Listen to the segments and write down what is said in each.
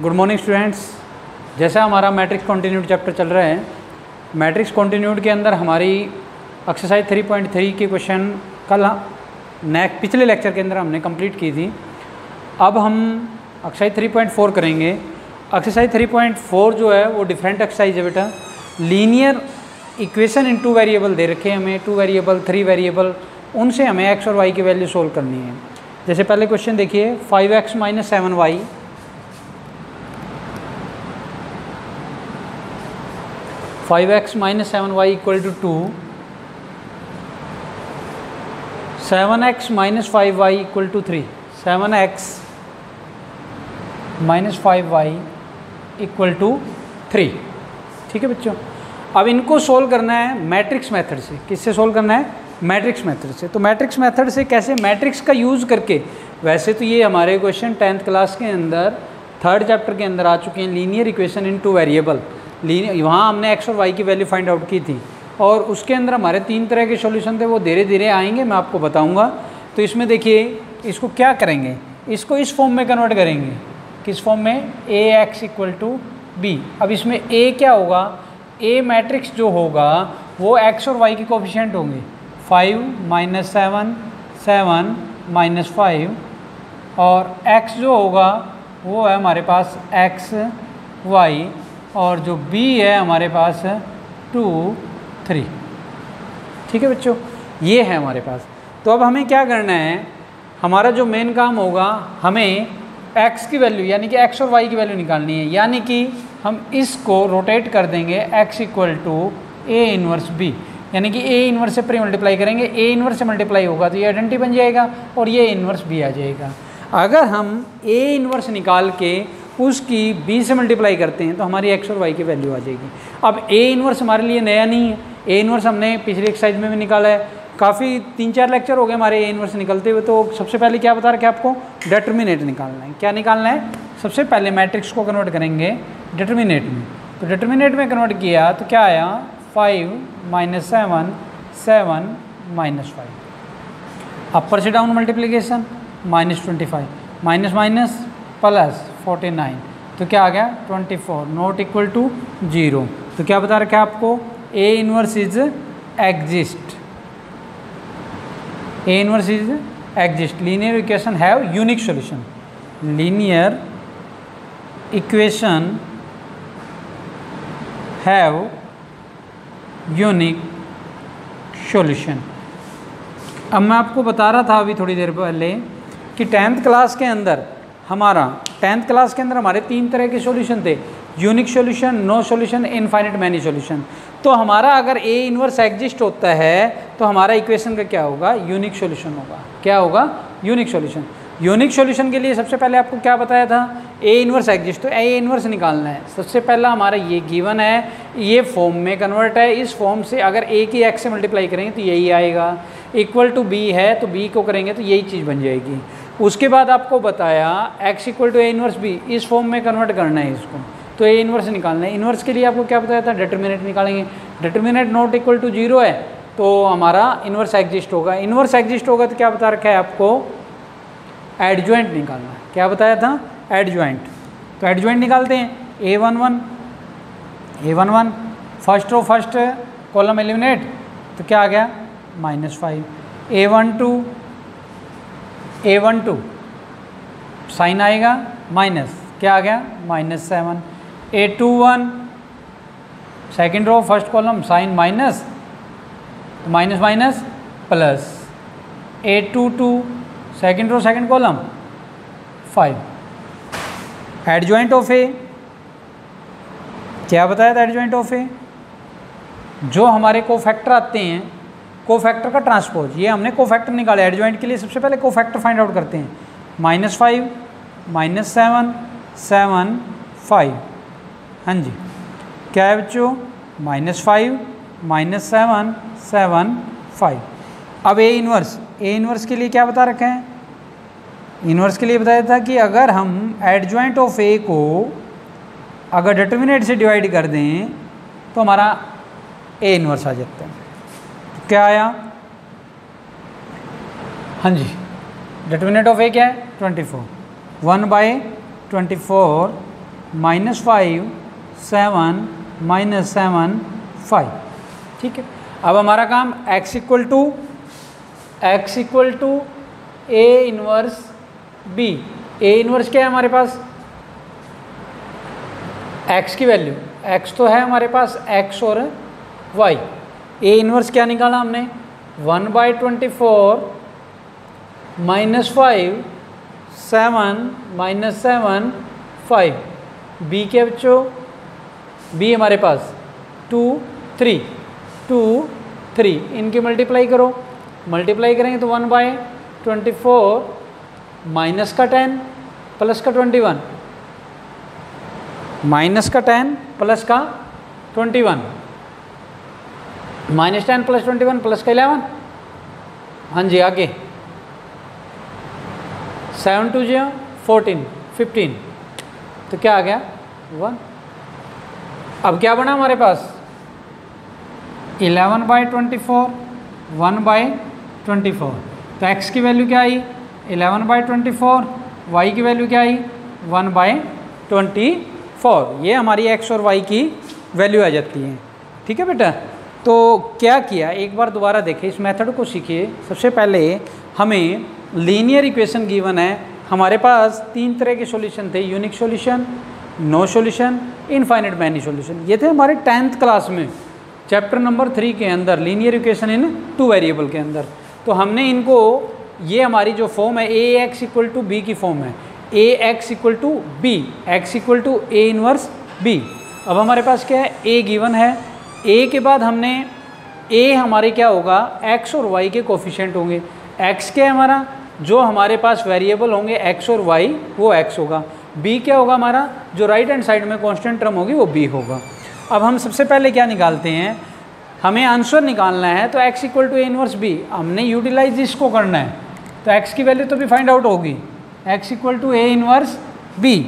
Good morning students. जैसा हमारा matrix continued chapter चल रहा है, मैट्रिक्स कॉन्टिन्यूड के अंदर हमारी एक्सरसाइज 3.3 के क्वेश्चन कल पिछले लेक्चर के अंदर हमने कंप्लीट की थी। अब हम एक्सरसाइज 3.4 करेंगे। एक्सरसाइज 3.4 जो है वो डिफरेंट एक्सरसाइज है बेटा। Linear equation in two variable दे रखे हैं हमें, 2 वेरिएबल 3 वेरिएबल, उनसे हमें एक्स और वाई की वैल्यू सोल्व करनी है। जैसे पहले क्वेश्चन देखिए, 5x - 7y 5x - 7y = 2, 7x - 5y = 3, 7x - 5y = 3। ठीक है बच्चों। अब इनको सोल्व करना है मैट्रिक्स मेथड से। किससे सोल्व करना है? मैट्रिक्स मेथड से। तो मैट्रिक्स मेथड से कैसे? मैट्रिक्स का यूज़ करके। वैसे तो ये हमारे क्वेश्चन 10th क्लास के अंदर 3rd चैप्टर के अंदर आ चुके हैं, linear equation in two variable. वहाँ हमने एक्स और वाई की वैल्यू फाइंड आउट की थी और उसके अंदर हमारे 3 तरह के सॉल्यूशन थे, वो धीरे धीरे आएंगे, मैं आपको बताऊंगा। तो इसमें देखिए, इसको क्या करेंगे, इसको इस फॉर्म में कन्वर्ट करेंगे। किस फॉर्म में? ax = b। अब इसमें a क्या होगा? a मैट्रिक्स जो होगा वो x और y के कोफिशिएंट होंगे, 5 - 7 7 - 5, और x जो होगा वो है हमारे पास x y, और जो b है हमारे पास 2 3। ठीक है बच्चों, ये है हमारे पास। तो अब हमें क्या करना है, हमारा जो मेन काम होगा, हमें x की वैल्यू यानी कि x और y की वैल्यू निकालनी है। यानी कि हम इसको रोटेट कर देंगे, x = a इनवर्स b, यानी कि a इनवर्स से प्री मल्टीप्लाई करेंगे। a इनवर्स से मल्टीप्लाई होगा तो ये आइडेंटिटी बन जाएगा और ये इनवर्स b आ जाएगा। अगर हम a इनवर्स निकाल के उसकी b से मल्टीप्लाई करते हैं तो हमारी x और y की वैल्यू आ जाएगी। अब a इनवर्स हमारे लिए नया नहीं है। a इनवर्स हमने पिछली एक्सरसाइज में भी निकाला है, काफ़ी 3-4 लेक्चर हो गए हमारे a इनवर्स निकलते हुए। तो सबसे पहले क्या बता रखा है आपको? डिटरमिनेंट निकालना है। क्या निकालना है? सबसे पहले मैट्रिक्स को कन्वर्ट करेंगे डिटरमिनेंट में। तो डिटरमिनेंट में कन्वर्ट किया तो क्या आया? 5 - 7 7 - 5। अपर से down multiplication, -25 minus minus plus 49, तो क्या आ गया? 24 नॉट इक्वल टू 0। तो क्या बता रखा है आपको? a inverse is exist, a inverse is exist. Linear equation have unique solution, linear equation have unique solution. अब मैं आपको बता रहा था अभी थोड़ी देर पहले कि 10th क्लास के अंदर हमारे 3 तरह के सॉल्यूशन थे, unique solution, no solution, infinite many solution. तो हमारा अगर a इनवर्स एग्जिस्ट होता है तो हमारा इक्वेशन का क्या होगा? यूनिक सॉल्यूशन होगा। क्या होगा? Unique solution. यूनिक सॉल्यूशन के लिए सबसे पहले आपको क्या बताया था? a inverse exist. तो a इनवर्स निकालना है। सबसे पहला हमारा ये गिवन है, ये फॉर्म में कन्वर्ट है। इस फॉर्म से अगर a की x से मल्टीप्लाई करेंगे तो यही आएगा, इक्वल टू b है तो b को करेंगे तो यही चीज़ बन जाएगी। उसके बाद आपको बताया x = a इनवर्स b, इस फॉर्म में कन्वर्ट करना है इसको, तो a इनवर्स निकालना है। इनवर्स के लिए आपको क्या बताया था? डिटरमिनेंट निकालेंगे। डिटरमिनेंट नॉट इक्वल टू 0 है तो हमारा इनवर्स एग्जिस्ट होगा। इनवर्स एग्जिस्ट होगा तो क्या बता रखा है आपको? एडजॉइंट निकालना है। क्या बताया था? एडजॉइंट। तो एडजॉइंट निकालते हैं। a11 first row first column eliminate, तो क्या आ गया? -5। a12 साइन आएगा माइनस, क्या आ गया? -7। a21 second row first column sign minus, तो minus minus plus. a22 second row second column 5। Adjoint of A, क्या बताया था? एडजॉइंट ऑफ ए, जो हमारे कोफैक्टर आते हैं, कोफैक्टर का ट्रांसपोज, ये हमने कोफैक्टर निकाला। एडजॉइंट के लिए सबसे पहले कोफैक्टर फाइंड आउट करते हैं। -5 - 7 7 5। हाँ जी, क्या है बच्चों? -5 - 7 7 5। अब a इनवर्स के लिए क्या बता रखे हैं? इनवर्स के लिए बताया था कि अगर हम एडजॉइंट ऑफ a को अगर डिटरमिनेंट से डिवाइड कर दें तो हमारा a इनवर्स आ जाता है। तो क्या आया? हाँ जी, डिटरमिनेंट ऑफ ए क्या है? 24। 1/24 -5 7 -7 5। ठीक है, अब हमारा काम x equal to A inverse b। A inverse क्या है हमारे पास, x की वैल्यू, x तो है हमारे पास x और y। ए इनवर्स क्या निकाला हमने, 1/24 -5 7 -7 5। b के बच्चों, b हमारे पास 2 3 2 3, इनकी मल्टीप्लाई करो, मल्टीप्लाई करेंगे तो 1/24 माइनस का 10 प्लस का 21, माइनस का 10 प्लस का 21, -10 + 21 प्लस का 11। हाँ जी आगे, 7 2 14 15, तो क्या आ गया 1। अब क्या बना हमारे पास, 11/24 1/24, तो x की वैल्यू क्या आई 11/24, y की वैल्यू क्या आई 1/24। ये हमारी x और y की वैल्यू आ जाती है। ठीक है बेटा, तो क्या किया, एक बार दोबारा देखें, इस मेथड को सीखिए। सबसे पहले हमें लीनियर इक्वेशन गिवन है, हमारे पास 3 तरह के सॉल्यूशन थे, unique solution, no solution, infinite many solution. ये थे हमारे 10th क्लास में चैप्टर नंबर 3 के अंदर, लीनियर इक्वेशन इन 2 वेरिएबल के अंदर। तो हमने इनको, ये हमारी जो फॉर्म है ax = b की फॉर्म है, ax = b, x = a inverse b। अब हमारे पास क्या है, a गिवन है, a के बाद हमने a हमारे क्या होगा, x और y के कोफिशिएंट होंगे। x क्या है हमारा, जो हमारे पास वेरिएबल होंगे x और y वो x होगा। b क्या होगा हमारा, जो राइट हैंड साइड में कांस्टेंट टर्म होगी वो b होगा। अब हम सबसे पहले क्या निकालते हैं, हमें आंसर निकालना है, तो x = a इनवर्स b, हमने यूटिलाइज इसको करना है, तो x की वैल्यू तो भी फाइंड आउट होगी, x = a इनवर्स b।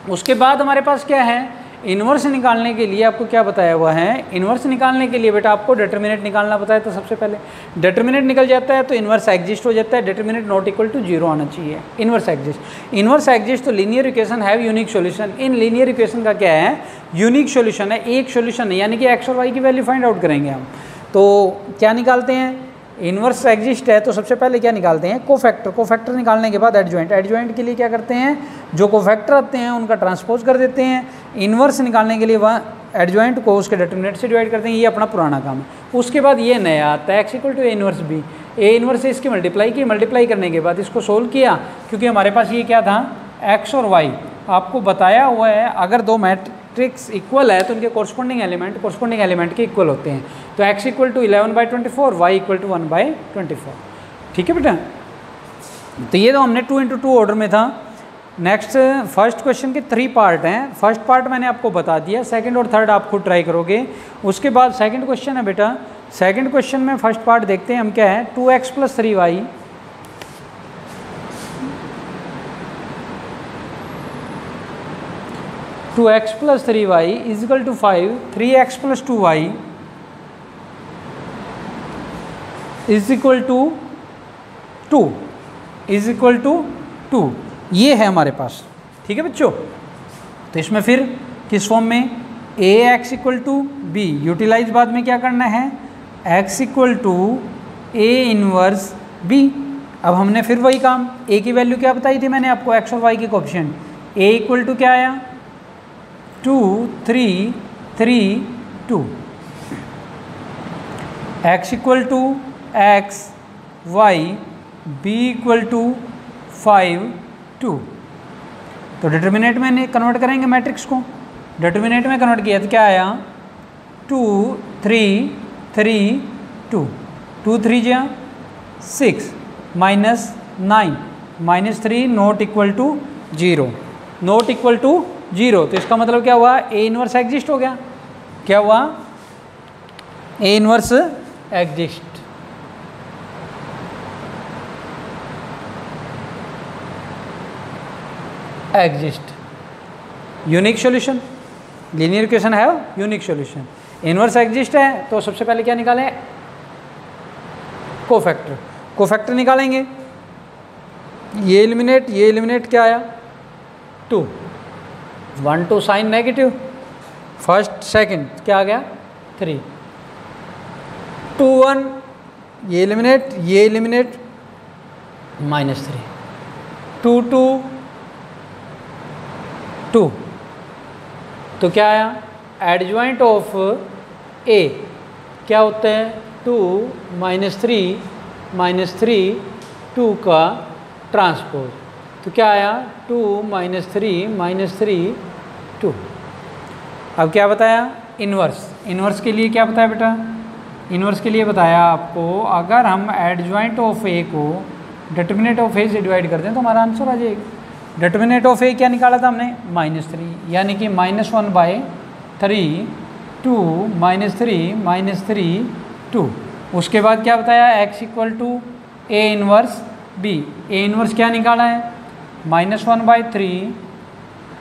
उसके बाद हमारे पास क्या है, इन्वर्स निकालने के लिए आपको क्या बताया हुआ है, इन्वर्स निकालने के लिए बेटा आपको डिटर्मिनेंट निकालना बताया। तो सबसे पहले डिटर्मिनेंट निकल जाता है तो इन्वर्स एग्जिस्ट हो जाता है, डिटर्मिनेंट नॉट इक्वल टू 0 आना चाहिए। इन्वर्स एग्जिस्ट तो linear equation have unique solution. In linear equation का क्या है, यूनिक सॉल्यूशन है, एक सॉल्यूशन है, यानी कि एक्स और वाई की वैल्यू फाइंड आउट करेंगे हम। तो क्या निकालते हैं, इन्वर्स एग्जिस्ट है तो सबसे पहले क्या निकालते हैं, कोफैक्टर निकालने के बाद एडजॉइंट के लिए क्या करते हैं, जो कोफैक्टर आते हैं उनका ट्रांसपोज कर देते हैं। इन्वर्स निकालने के लिए वह एडजॉइंट को उसके डिटर्मिनेंट से डिवाइड करते हैं, ये अपना पुराना काम है। उसके बाद ये नया आता है, x = a inverse b। a inverse से इसकी मल्टीप्लाई करने के बाद इसको सोल्व किया, क्योंकि हमारे पास ये क्या था, x और y आपको बताया हुआ है, अगर दो मैट्रिक्स इक्वल है तो उनके कोरस्पोंडिंग एलिमेंट के इक्वल होते हैं। तो x = 11/24, y = 1/24। ठीक है बेटा, तो ये तो हमने 2 × 2 ऑर्डर में था। नेक्स्ट फर्स्ट क्वेश्चन के 3 पार्ट हैं, फर्स्ट पार्ट मैंने आपको बता दिया, सेकंड और थर्ड आप खुद ट्राई करोगे। उसके बाद सेकंड क्वेश्चन है बेटा, सेकंड क्वेश्चन में फर्स्ट पार्ट देखते हैं हम, क्या है, 2x + 3y 2x + 3y = 5, 3x + 2y = 2 ये है हमारे पास। ठीक है बच्चों, तो इसमें फिर किस फॉर्म में, ax = b, यूटिलाइज बाद में क्या करना है, x = a इनवर्स b। अब हमने फिर वही काम, a की वैल्यू क्या बताई थी मैंने आपको, x और y के कोएफिशिएंट, a = क्या आया, 2 3 3 2, x = x, y, b = 5 2। तो डिटर्मिनेंट में कन्वर्ट करेंगे मैट्रिक्स को, डिटर्मिनेंट में कन्वर्ट किया तो क्या आया, 2 3 3 2, 2 3 6 -9 -3 not equal to 0, not equal to 0। तो इसका मतलब क्या हुआ, ए इनवर्स एग्जिस्ट हो गया। क्या हुआ, A inverse exist. Unique solution, linear equation है यूनिक सॉल्यूशन। इनवर्स एग्जिस्ट है तो सबसे पहले क्या निकालें, कोफैक्टर निकालेंगे। ये एलिमिनेट क्या आया, 2, 1 2 साइन नेगेटिव, फर्स्ट सेकंड क्या आ गया 3, 2 1 ये एलिमिनेट -3, 2 2 2, तो क्या आया एडजॉइंट ऑफ ए क्या होते हैं 2 -3 2 का ट्रांसपोज, तो क्या आया 2 -3 2। अब क्या बताया इन्वर्स के लिए क्या बताया बेटा, इन्वर्स के लिए बताया आपको अगर हम एडजॉइंट ऑफ ए को डिटरमिनेंट ऑफ ए से डिवाइड कर दें तो हमारा आंसर आ जाएगा। डिटरमिनेंट ऑफ ए क्या निकाला था हमने -3, यानी कि -1/3 2 -3 2। उसके बाद क्या बताया x equal to A inverse B, A inverse क्या निकाला है -1/3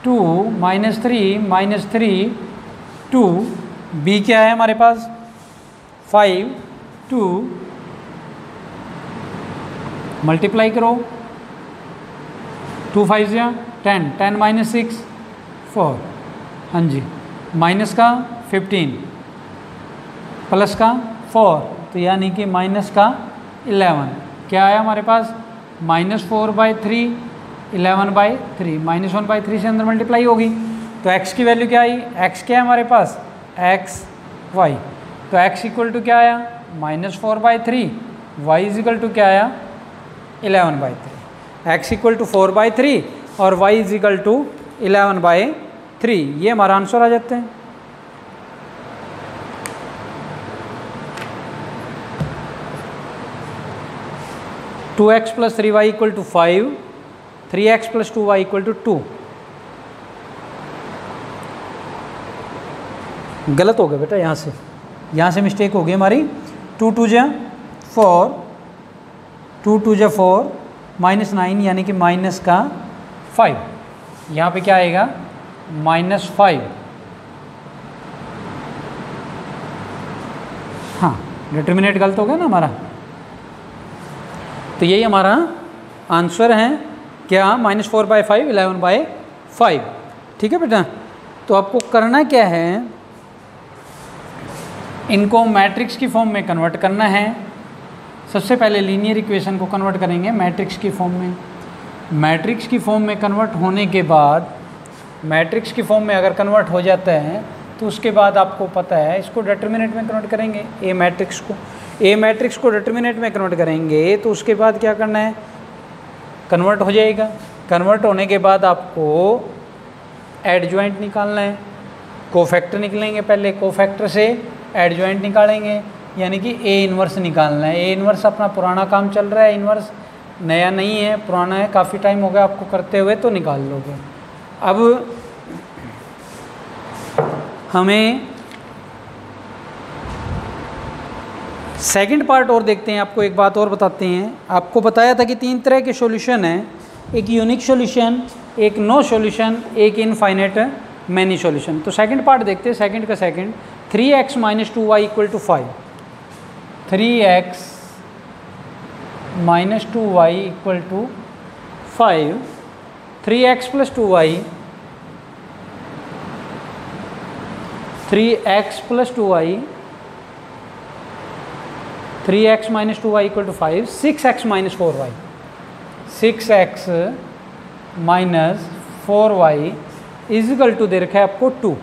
2 -3 2, बी क्या है हमारे पास 5 2, मल्टीप्लाई करो 2 5 या 10 10 -6 4, हाँ जी, माइनस का 15 प्लस का 4, तो यानी कि माइनस का 11, क्या आया हमारे पास -4/3 11/3, -1/3 से अंदर मल्टीप्लाई होगी तो x की वैल्यू क्या आई, x क्या है हमारे पास x y, तो x इक्वल टू क्या आया -4/3, y इज इक्वल टू क्या आया 11/3, x इक्वल टू 4/3 और y इज इक्वल टू 11/3, ये हमारा आंसर आ जाते हैं। Two x plus 3y equal to 5, 3x plus 2y equal to 2। गलत हो गया बेटा, यहाँ से मिस्टेक हो गई हमारी। 2 2 जा 4, 2 2 जा 4 -9 यानी कि माइनस का 5, यहाँ पे क्या आएगा -5। हाँ डिटरमिनेंट गलत हो गया ना हमारा, तो यही हमारा आंसर है क्या -4/5 11/5, ठीक है बेटा। तो आपको करना क्या है, इनको मैट्रिक्स की फॉर्म में कन्वर्ट करना है। सबसे पहले लीनियर इक्वेशन को कन्वर्ट करेंगे मैट्रिक्स की फॉर्म में। मैट्रिक्स की फॉर्म में कन्वर्ट होने के बाद, मैट्रिक्स की फॉर्म में अगर कन्वर्ट हो जाता है तो उसके बाद आपको पता है इसको डिटरमिनेंट में कन्वर्ट करेंगे। ए मैट्रिक्स को डिटरमिनेंट में कन्वर्ट करेंगे तो उसके बाद क्या करना है, कन्वर्ट हो जाएगा। कन्वर्ट होने के बाद आपको एडजॉइंट निकालना है, कोफैक्टर निकलेंगे, पहले कोफैक्टर से एडजॉइंट निकालेंगे, यानी कि ए इन्वर्स निकालना है। ए इन्वर्स अपना पुराना काम चल रहा है, इन्वर्स नया नहीं है, पुराना है, काफ़ी टाइम हो गया आपको करते हुए, तो निकाल लोगे। अब हमें सेकंड पार्ट और देखते हैं। आपको एक बात और बताते हैं, आपको बताया था कि 3 तरह के सॉल्यूशन हैं, एक यूनिक सॉल्यूशन, एक नो सॉल्यूशन, एक इनफाइनाइट मैनी सॉल्यूशन। तो सेकंड पार्ट देखते हैं, सेकंड का second. 3x - 2y equal to 5, 3x - 2y equal to 5, 3x plus 2y, 3x plus 2y, 3x - 2y equal to 5, 6x - 4y, 6x - 4y is equal to दे रखा है आपको 2।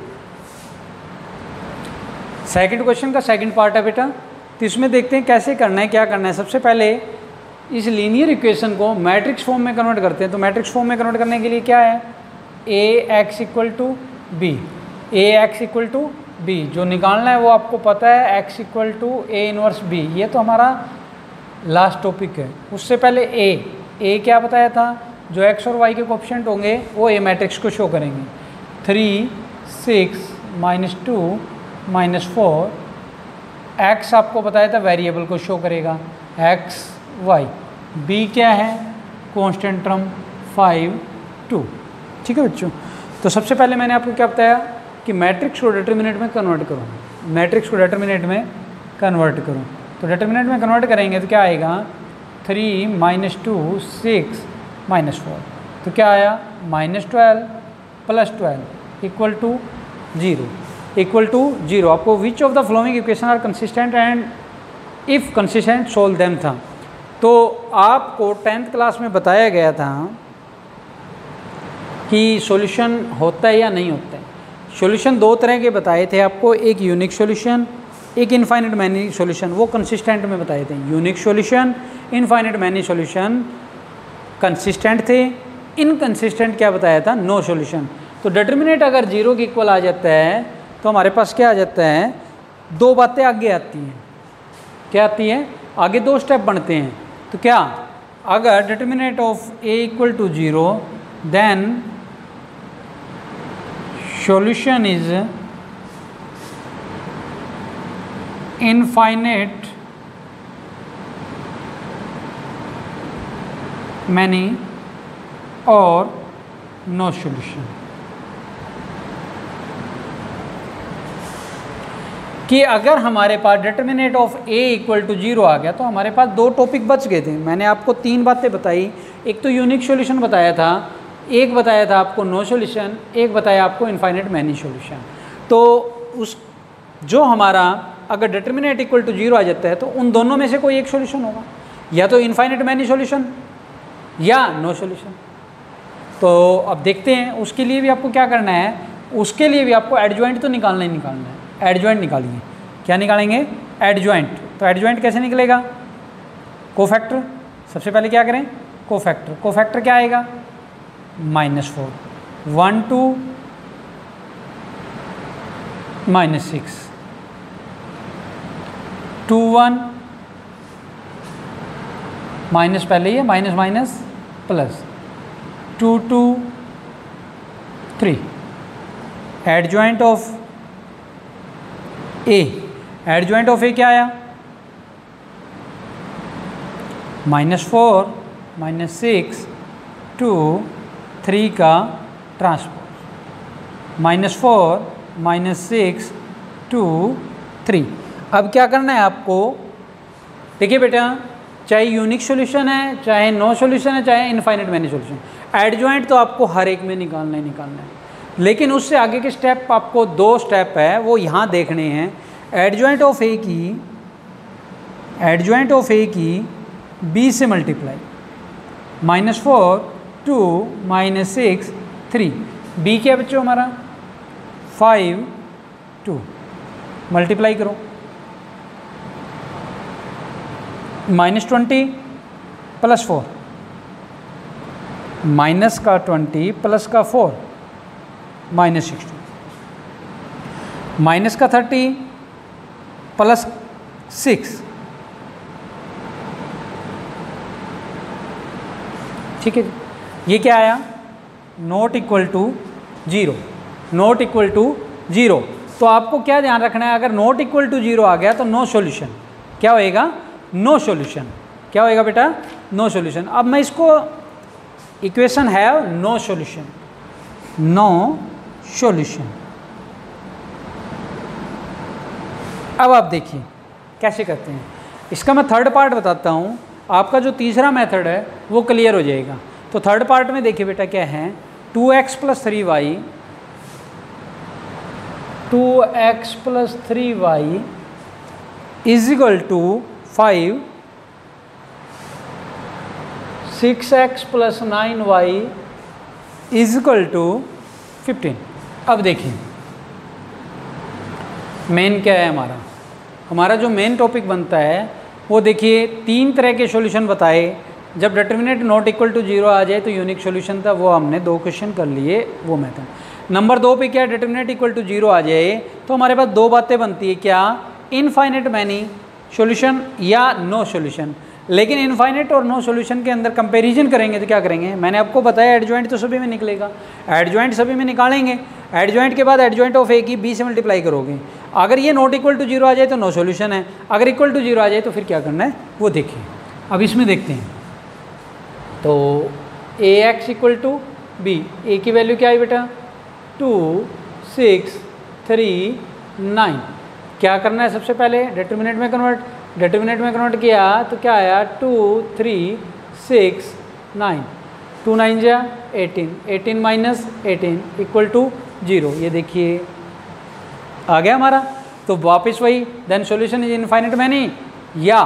Second question का second part है बेटा, तो इसमें देखते हैं कैसे करना है, क्या करना है। सबसे पहले इस लीनियर इक्वेशन को मैट्रिक्स फॉर्म में कन्वर्ट करते हैं। तो मैट्रिक्स फॉर्म में कन्वर्ट करने के लिए क्या है, ax equal to B, ax equal to B जो निकालना है वो आपको पता है, x equal to A inverse B, ये तो हमारा लास्ट टॉपिक है। उससे पहले a क्या बताया था, जो x और y के कोएफिशिएंट होंगे वो ए मैट्रिक्स को शो करेंगे। 3 6 -2 -4, x आपको बताया था वेरिएबल को शो करेगा, x y, b क्या है कांस्टेंट टर्म 5 2, ठीक है बच्चों। तो सबसे पहले मैंने आपको क्या बताया कि मैट्रिक्स को डिटरमिनेंट में कन्वर्ट करो, मैट्रिक्स को डिटरमिनेंट में कन्वर्ट करो। तो डिटरमिनेंट में कन्वर्ट करेंगे तो क्या आएगा, 3 -2 6 -4, तो क्या आया -12 + 12, equal to zero, equal to zero. आपको which of the following equation are consistent and if consistent solve them था। तो आपको 10th क्लास में बताया गया था कि सॉल्यूशन होता है या नहीं होता है। सॉल्यूशन दो तरह के बताए थे आपको, एक यूनिक सॉल्यूशन, एक इनफाइनाइट मैनी सॉल्यूशन। वो कंसिस्टेंट में बताए थे। Unique solution, infinite many solution consistent थे। इनकंसिस्टेंट क्या बताया था? No solution. तो डिटर्मिनेंट अगर जीरो के इक्वल आ जाता है तो हमारे पास क्या आ जाता है? दो बातें आगे आती हैं। क्या आती है? आगे दो स्टेप बनते हैं। तो क्या, अगर determinant of A equal to zero then solution is infinite many और नो सॉल्यूशन। कि अगर हमारे पास determinant of A equal to zero आ गया तो हमारे पास दो टॉपिक बच गए थे। मैंने आपको तीन बातें बताई। एक तो यूनिक सॉल्यूशन बताया था, एक बताया था आपको नो सॉल्यूशन, एक बताया आपको इनफाइनाइट मैनी सॉल्यूशन। तो उस जो हमारा अगर डिटर्मिनेंट इक्वल टू जीरो आ जाता है तो उन दोनों में से कोई एक सॉल्यूशन होगा, या तो इनफाइनाइट मैनी सॉल्यूशन या नो सॉल्यूशन। तो अब देखते हैं उसके लिए भी आपको क्या करना है। उसके लिए भी आपको एडजॉइंट तो निकालना ही निकालना है। एडजॉइंट निकालिए। क्या निकालेंगे? एडजॉइंट। तो एडजॉइंट कैसे निकलेगा? कोफैक्टर। सबसे पहले क्या करें? कोफैक्टर। कोफैक्टर क्या आएगा? -4, 1 2 -6, 2 1 माइनस, पहले ये minus minus plus, 2 2 3। Adjoint of A, adjoint of A क्या आया? -4 -6 2 3 का ट्रांसपोज, -4 -6 2 3। अब क्या करना है आपको? देखिए बेटा, चाहे यूनिक सॉल्यूशन है, चाहे नो सॉल्यूशन है, चाहे इनफाइनाइट मैनी सॉल्यूशन, एडजॉइंट तो आपको हर एक में निकालना ही निकालना है। लेकिन उससे आगे के स्टेप आपको दो स्टेप है वो यहाँ देखने हैं। एडजॉइंट ऑफ ए की बी से मल्टीप्लाई, -4 2 -6 3। बी क्या बच्चों हमारा? 5 2। मल्टीप्लाई करो, -20 + 4, माइनस का 20 प्लस का 4 -60, माइनस का 30 प्लस 6। ठीक है, ये क्या आया? Not equal to zero, not equal to zero. तो आपको क्या ध्यान रखना है? अगर नॉट इक्वल टू जीरो आ गया तो नो सॉल्यूशन। क्या होएगा? No solution. क्या होएगा बेटा? No solution. अब मैं इसको इक्वेशन है नो सॉल्यूशन, नो सॉल्यूशन। अब आप देखिए कैसे करते हैं इसका। मैं थर्ड पार्ट बताता हूँ, आपका जो तीसरा मेथड है वो क्लियर हो जाएगा। तो थर्ड पार्ट में देखिए बेटा क्या है? 2x + 3y, 2x + 3y = 5, 6x + 9y = 15। अब देखिए मेन क्या है हमारा? हमारा जो मेन टॉपिक बनता है वो देखिए तीन तरह के सॉल्यूशन बताए। जब determinant not equal to zero आ जाए तो यूनिक सॉल्यूशन था, वो हमने दो क्वेश्चन कर लिए, वो मेथड। नंबर 2 पे क्या? डिटर्मिनेंट इक्वल टू जीरो आ जाए तो हमारे पास दो बातें बनती है। क्या? इनफाइनाइट मैनी सॉल्यूशन या नो सॉल्यूशन। लेकिन इनफाइनाइट और नो सॉल्यूशन के अंदर कंपैरिजन करेंगे तो क्या करेंगे? मैंने आपको बताया एडजॉइंट तो सभी में निकलेगा, एडजॉइंट सभी में निकालेंगे। एडजॉइंट के बाद एडजॉइंट ऑफ ए की बी से मल्टीप्लाई करोगे। अगर ये नॉट इक्वल टू जीरो आ जाए तो नो सॉल्यूशन है, अगर इक्वल टू जीरो आ जाए तो फिर क्या करना है वो देखिए। अब इसमें देखते हैं। तो ax = b, a की वैल्यू क्या आई बेटा? 2 6 3 9। क्या करना है? सबसे पहले डिटर्मिनेंट में कन्वर्ट, डिटर्मिनेंट में कन्वर्ट किया तो क्या आया? 2 3 6 9, 2 9 जा 18, 18 - 18 = 0, ये देखिए आ गया हमारा। तो वापस वही, then solution is infinite many या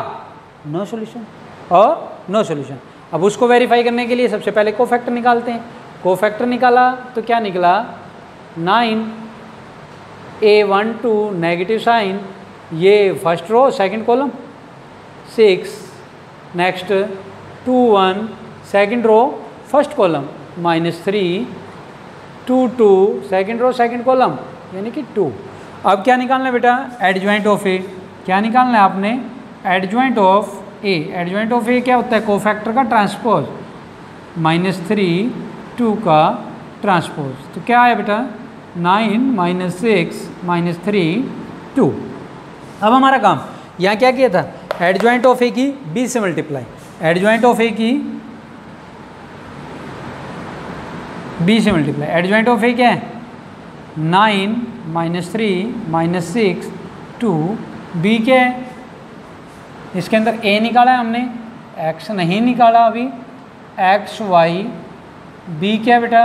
नो सॉल्यूशन और नो सॉल्यूशन। अब उसको वेरीफाई करने के लिए सबसे पहले कोफैक्टर निकालते हैं। कोफैक्टर निकाला तो क्या निकला 9 A12 नेगेटिव साइन, ये first row second column 6, next 2 1 second row first column -3 2 2 second row second column यानी कि 2। अब क्या निकालना है बेटा, एडजॉइंट ऑफ ए। क्या निकालना है आपने, adjoint of A. Adjoint of A क्या होता है, कोफैक्टर का ट्रांसपोज, -3 2 का ट्रांसपोज। तो क्या आया बेटा 9 -6 -3 2। अब हमारा काम यहाँ क्या किया था, एडजॉइंट ऑफ ए की बी से मल्टीप्लाई, एडजॉइंट ऑफ ए की बी से मल्टीप्लाई। एडजॉइंट ऑफ ए क्या है 9 -3 -6 2, बी क्या है, इसके अंदर ए निकाला है हमने, एक्स नहीं निकाला अभी, एक्स वाई, बी क्या है बेटा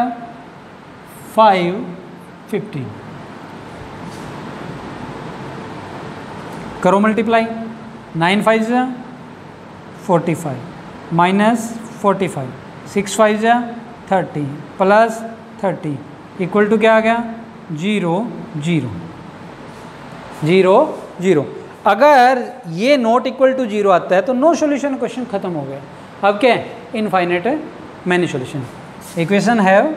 5 15। करो मल्टीप्लाई, 9 5 जा 45 -45, 6 5 जा 30 +30 इक्वल टू क्या आ गया 0 0 0 0। अगर ये नॉट इक्वल टू 0 आता है तो नो सॉल्यूशन, क्वेश्चन खत्म हो गया। अब क्या है, infinite many solution. Equation have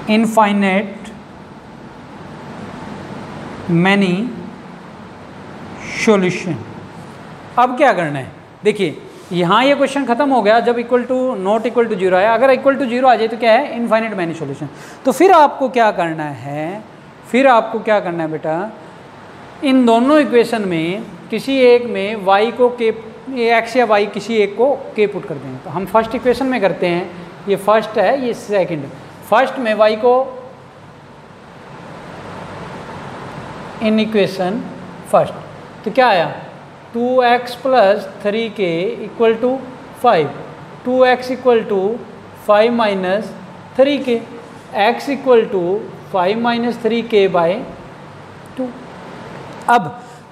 infinite many solution. अब क्या करना है, देखिए यहाँ ये क्वेश्चन खत्म हो गया जब equal to not equal to 0 आया। अगर इक्वल टू 0 आ जाए तो क्या है, इनफाइनाइट मैनी सॉल्यूशन। तो फिर आपको क्या करना है, फिर आपको क्या करना है बेटा, इन दोनों इक्वेशन में किसी एक में y को k, x या y किसी एक को k पुट कर देंगे। तो हम फर्स्ट इक्वेशन में करते हैं, ये फर्स्ट है ये सेकंड। फर्स्ट में y को इन इक्वेशन फर्स्ट, तो क्या आया 2x + 3k = 5, 2x = 5 - 3k, x = 5 - 3k/2। अब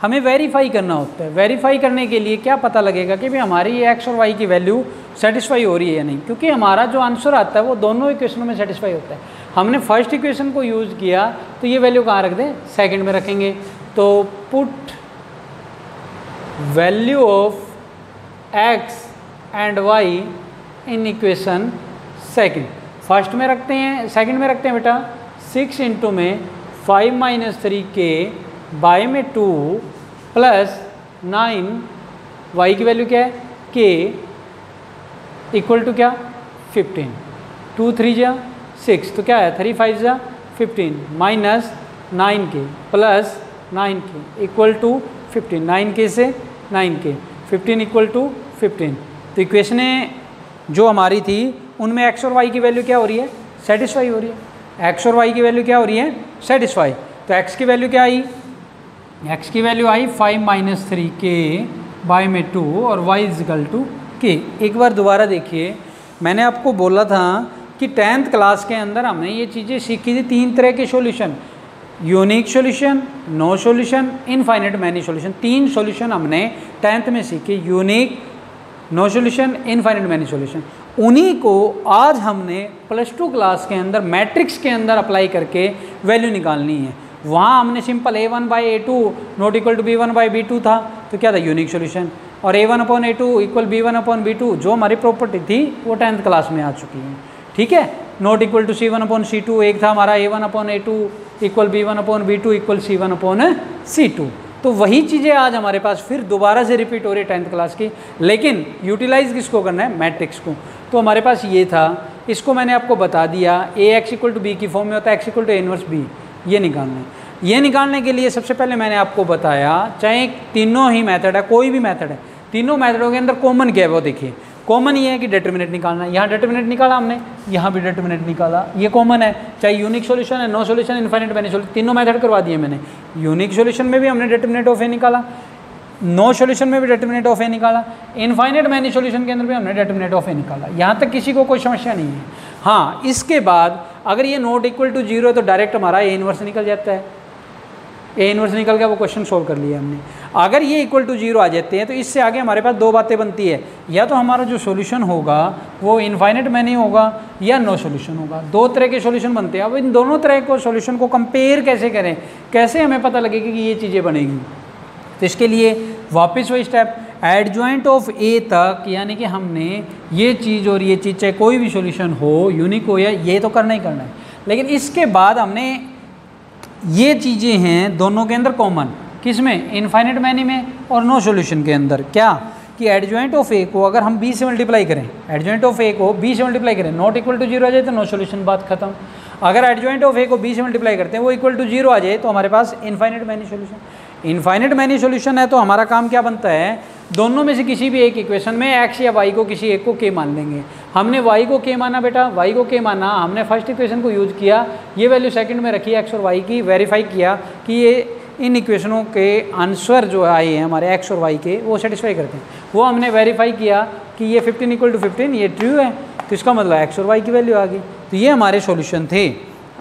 हमें वेरीफाई करना होता है। वेरीफाई करने के लिए क्या पता लगेगा कि भाई हमारी ये x और y की वैल्यू सेटिस्फाई हो रही है या नहीं, क्योंकि हमारा जो आंसर आता है वो दोनों इक्वेशनों में सेटिस्फाई होता है। हमने फर्स्ट इक्वेशन को यूज़ किया तो ये वैल्यू कहाँ रख दें, सेकंड में रखेंगे। तो put value of x and y in equation second, first में रखते हैं, सेकंड में रखते हैं बेटा 6 इंटू में 5 - 3k बाई में 2 प्लस 9, y की वैल्यू क्या है k इक्वल टू क्या 15, 2 3 जा 6, तो क्या है 3 5 जा 15 minus 9k plus 9k equal to 15, 9k से 9k 15 इक्वल टू 15। तो इक्वेशनें जो हमारी थी उनमें x और y की वैल्यू क्या हो रही है, सेटिस्फाई हो रही है। x और y की वैल्यू क्या हो रही है, सेटिस्फाई। तो x की वैल्यू क्या आई, x की वैल्यू आई 5 - 3k बाई में 2 और y = k। एक बार दोबारा देखिए, मैंने आपको बोला था कि 10th क्लास के अंदर हमने ये चीज़ें सीखी थी, 3 तरह के solution, unique solution, no solution, infinite many solution. 3 solution हमने 10th में सीखे, unique, no solution, infinite many solution. उन्हीं को आज हमने +2 क्लास के अंदर मैट्रिक्स के अंदर अप्लाई करके वैल्यू निकालनी है। वहाँ हमने simple a1/a2 not equal to b1/b2 था, तो क्या था यूनिक सॉल्यूशन, और a1/a2 = b1/b2 जो हमारी प्रॉपर्टी थी वो 10th क्लास में आ चुकी है। ठीक है, नॉट इक्वल टू c1/c2 एक था हमारा a1/a2 = b1/b2 = c1/c2। तो वही चीज़ें आज हमारे पास फिर दोबारा से रिपीट हो रही है 10th क्लास की, लेकिन यूटिलाइज किसको करना है, मैट्रिक्स को। तो हमारे पास ये था, इसको मैंने आपको बता दिया, ax = b की फॉर्म में होता है, x = a 1b, ये निकालना है। ये निकालने के लिए सबसे पहले मैंने आपको बताया, चाहे तीनों ही मेथड है, कोई भी मेथड है, तीनों मेथडों के अंदर कॉमन क्या है वो देखिए। कॉमन ये है कि डिटरमिनेंट निकालना है। यहाँ डिटरमिनेंट निकाला हमने, यहाँ भी डिटरमिनेंट निकाला, ये कॉमन है। चाहे यूनिक सॉल्यूशन है, no solution, infinite many solution, तीनों मेथड करवा दिए मैंने। यूनिक सॉल्यूशन में भी हमने डिटरमिनेंट ऑफ ए निकाला, नो सॉल्यूशन में भी डिटरमिनेंट ऑफ ए निकाला, इनफाइनाइट मैनी सॉल्यूशन के अंदर भी हमने डिटरमिनेंट ऑफ ए निकाला। यहाँ तक किसी को कोई समस्या नहीं है। हाँ, इसके बाद अगर ये नॉट इक्वल टू जीरो है तो डायरेक्ट हमारा ए इनवर्स निकल जाता है, ए इनवर्स निकल गया, वो क्वेश्चन सोल्व कर लिया हमने। अगर ये इक्वल टू जीरो आ जाते हैं तो इससे आगे हमारे पास दो बातें बनती है, या तो हमारा जो सॉल्यूशन होगा वो इनफाइनाइट मैनी होगा या नो सॉल्यूशन होगा। दो तरह के सॉल्यूशन बनते हैं। अब इन दोनों तरह को सॉल्यूशन को कंपेयर कैसे करें, कैसे हमें पता लगेगा कि ये चीज़ें बनेगी, तो इसके लिए वापस वही स्टेप एडजॉइंट ऑफ ए तक, यानी कि हमने ये चीज़ और ये चीज़, चाहे कोई भी सॉल्यूशन हो, यूनिक हो, या ये तो करना ही करना है, लेकिन इसके बाद हमने ये चीज़ें हैं दोनों के अंदर कॉमन, किसमें, इनफाइनाइट मैनी में और नो सॉल्यूशन के अंदर, क्या कि एडजॉइंट ऑफ ए को अगर हम बी से मल्टीप्लाई करें, एडजॉइंट ऑफ ए को बी से मल्टीप्लाई करें, नॉट इक्वल टू जीरो आ जाए तो नो सॉल्यूशन, बात खत्म। अगर एडजॉइंट ऑफ ए को बी से मल्टीप्लाई करते हैं वो इक्वल टू जीरो आ जाए तो हमारे पास infinite many solution. Infinite many solution है तो हमारा काम क्या बनता है, दोनों में से किसी भी एक इक्वेशन में एक्स या वाई को किसी एक को के मान लेंगे। हमने वाई को के माना बेटा, वाई को के माना, हमने फर्स्ट इक्वेशन को यूज़ किया, ये वैल्यू सेकंड में रखी एक्स और वाई की, वेरीफाई किया कि ये इन इक्वेशनों के आंसर जो आए हैं हमारे एक्स और वाई के वो सेटिस्फाई करते हैं। वो हमने वेरीफाई किया कि ये 15 इक्वल टू 15 ये ट्रू है, तो इसका मतलब एक्स और वाई की वैल्यू आ गई। तो ये हमारे सॉल्यूशन थे।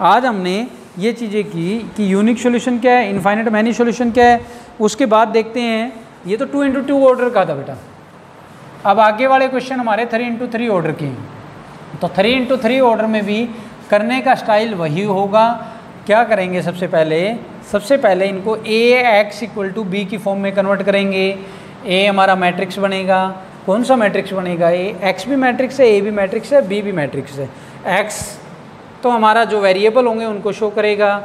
आज हमने ये चीज़ें की कि यूनिक सॉल्यूशन क्या है, इनफाइनाइट मैनी सॉल्यूशन क्या है। उसके बाद देखते हैं, ये तो 2 × 2 ऑर्डर का था बेटा। अब आगे वाले क्वेश्चन हमारे 3 × 3 ऑर्डर के हैं। तो 3 × 3 ऑर्डर में भी करने का स्टाइल वही होगा। क्या करेंगे, सबसे पहले इनको ए एक्स इक्वल टू बी की फॉर्म में कन्वर्ट करेंगे। ए हमारा मैट्रिक्स बनेगा, कौन सा मैट्रिक्स बनेगा, ए एक्स भी मैट्रिक्स है, ए भी मैट्रिक्स है, बी भी मैट्रिक्स है। एक्स तो हमारा जो वेरिएबल होंगे उनको शो करेगा,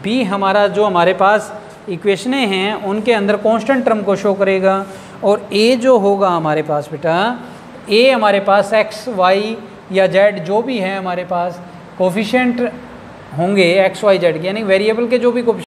बी हमारा जो हमारे पास इक्वेशनें हैं उनके अंदर कांस्टेंट टर्म को शो करेगा, और ए जो होगा हमारे पास बेटा, ए हमारे पास एक्स वाई या जेड जो भी है हमारे पास कोफिशिएंट होंगे एक्स वाई जेड के, यानी वेरिएबल के जो भी